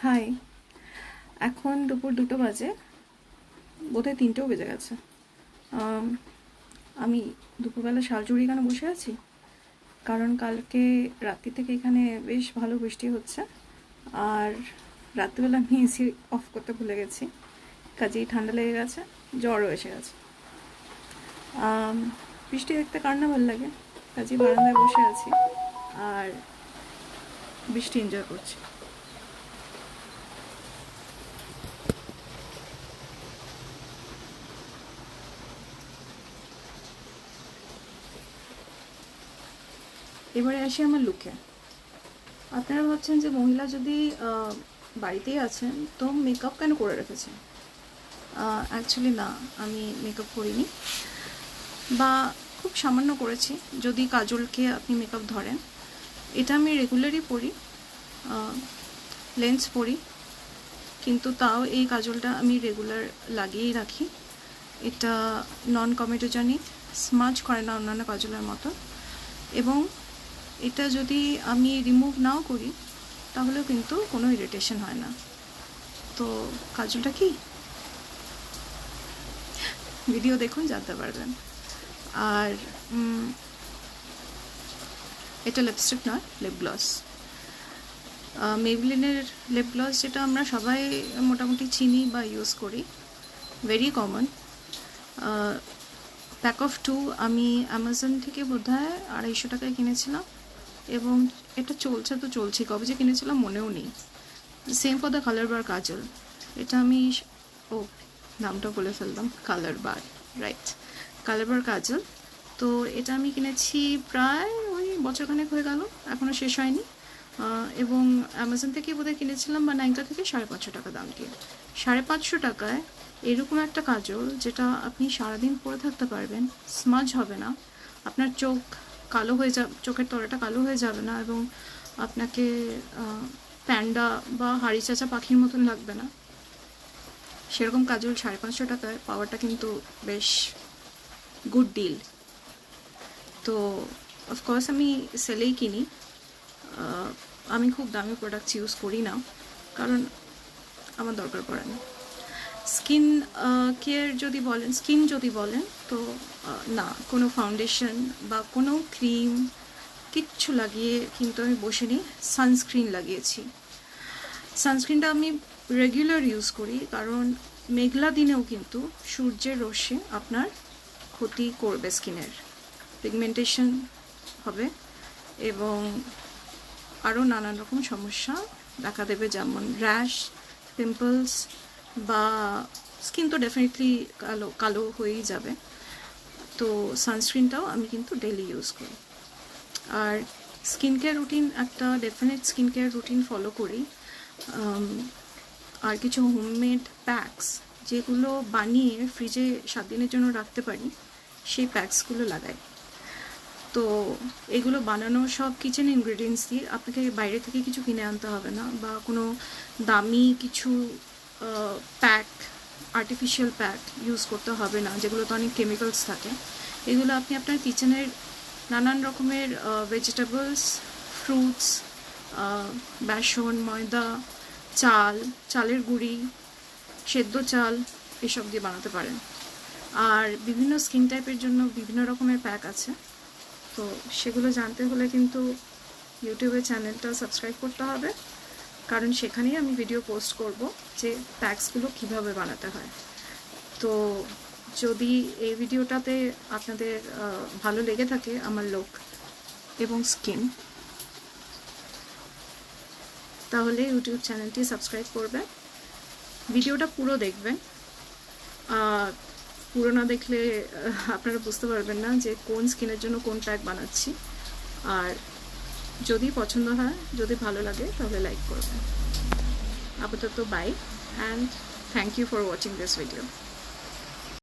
High, এখন দুপুর 2টো বাজে, বোধহয় 3টেও বেজে গেছে। আমি দুপুরবেলা শালজুড়ি এখানে বসে আছি, কারণ কালকে রাত্রি থেকে এখানে বেশ ভালো বৃষ্টি হচ্ছে। আর রাত্রিবেলা আমি এসি অফ করতে ভুলে গেছি, কাজেই ঠান্ডা লেগে গেছে, জ্বরও এসে গেছে। বৃষ্টি দেখতে কার না ভালো লাগে, কাজেই বারান্দায় বসে আছি আর বৃষ্টি এনজয় করছি। এবারে আসি আমার লুকে। আপনারা ভাবছেন যে মহিলা যদি বাড়িতেই আছেন তো মেকআপ কেন করে রেখেছেন? অ্যাকচুয়ালি না, আমি মেকআপ করিনি, বা খুব সামান্য করেছি। যদি কাজলকে আপনি মেকআপ ধরেন, এটা আমি রেগুলারই পরি, লেন্স পরি, কিন্তু তাও এই কাজলটা আমি রেগুলার লাগিয়েই রাখি। এটা নন কমেটোজেনিক, স্মাজ করে না অন্যান্য কাজলের মতো, এবং এটা যদি আমি রিমুভ নাও করি তাহলেও কিন্তু কোনো ইরিটেশন হয় না। তো কাজলটা কি, ভিডিও দেখুন জানতে পারবেন। আর এটা লিপস্টিক নয়, লিপ গ্লস, মেবলিনের লিপ গ্লস, যেটা আমরা সবাই মোটামুটি চিনি বা ইউজ করি, ভেরি কমন। প্যাক অফ 2 আমি অ্যামাজন থেকে বোধহয় 250 টাকায় কিনেছিলাম, এবং এটা চলছে, কবে যে কিনেছিলাম মনেও নেই। সেম ফর দ্য কালার বার কাজল, এটা আমি নামটা বলে ফেললাম, কালার বার, রাইট, কালার বার কাজল। তো এটা আমি কিনেছি প্রায় ওই বছরখানেক হয়ে গেল, এখনও শেষ হয়নি। এবং অ্যামাজন থেকে বোধহয় কিনেছিলাম, বা নাইকা থেকে 550 টাকা দাম দিয়ে। 550 টাকায় এরকম একটা কাজল, যেটা আপনি সারাদিন পরে থাকতে পারবেন, স্মাজ হবে না, আপনার চোখ কালো হয়ে যাবে, চোখের তলাটা কালো হয়ে যাবে না, এবং আপনাকে প্যান্ডা বা হাড়ি চাচা পাখির মতন লাগবে না। সেরকম কাজল 550 টাকায় পাওয়াটা কিন্তু বেশ গুড ডিল। তো অফকোর্স আমি সেলেই কিনি, আমি খুব দামি প্রোডাক্টস ইউজ করি না, কারণ আমার দরকার পড়ে না। স্কিন কেয়ার যদি বলেন তো না, কোনো ফাউন্ডেশন বা কোনো ক্রিম কিচ্ছু লাগিয়ে কিন্তু আমি বসিনি। সানস্ক্রিন লাগিয়েছি। সানস্ক্রিনটা আমি রেগুলার ইউজ করি, কারণ মেঘলা দিনেও কিন্তু সূর্যের রশ্মি আপনার ক্ষতি করবে, স্কিনের পিগমেন্টেশন হবে এবং আরও নানান রকম সমস্যা দেখা দেবে, যেমন র্যাশ, পিম্পলস, বা স্কিন তো ডেফিনেটলি কালো হয়েই যাবে। তো সানস্ক্রিনটাও আমি কিন্তু ডেইলি ইউজ করি। আর স্কিন কেয়ার রুটিন, একটা definite skin care routine follow করি। আর কিছু হোমমেড প্যাকস, যেগুলো বানিয়ে ফ্রিজে 7 দিনের জন্য রাখতে পারি, সেই প্যাকসগুলো লাগাই। তো এগুলো বানানো সব কিচেন ইনগ্রেডিয়েন্টস দিয়ে, আপনাকে বাইরে থেকে কিছু কিনে আনতে হবে না, বা কোনো দামি কিছু প্যাক, আর্টিফিশিয়াল প্যাক ইউজ করতে হবে না, যেগুলোতে অনেক কেমিক্যালস থাকে। এগুলো আপনি আপনার কিচেনের নানান রকমের ভেজিটেবলস, ফ্রুটস, বেসন, ময়দা, চালের গুঁড়ি, সেদ্ধ চাল, এসব দিয়ে বানাতে পারেন। আর বিভিন্ন স্কিন টাইপের জন্য বিভিন্ন রকমের প্যাক আছে, তো সেগুলো জানতে হলে কিন্তু ইউটিউবের চ্যানেলটা সাবস্ক্রাইব করতে হবে, কারণ সেখানেই আমি ভিডিও পোস্ট করব যে প্যাকসগুলো কিভাবে বানাতে হয়। তো যদি এই ভিডিওটাতে আপনাদের ভালো লেগে থাকে আমার লুক এবং স্কিন, তাহলে ইউটিউব চ্যানেলটি সাবস্ক্রাইব করবেন, ভিডিওটা পুরো দেখবেন। পুরো না দেখলে আপনারা বুঝতে পারবেন না যে কোন স্কিনের জন্য কোন প্যাক বানাচ্ছি। আর যদি পছন্দ হয়, যদি ভালো লাগে, তাহলে লাইক করবেন। আপাতত bye, and thank you for watching this video.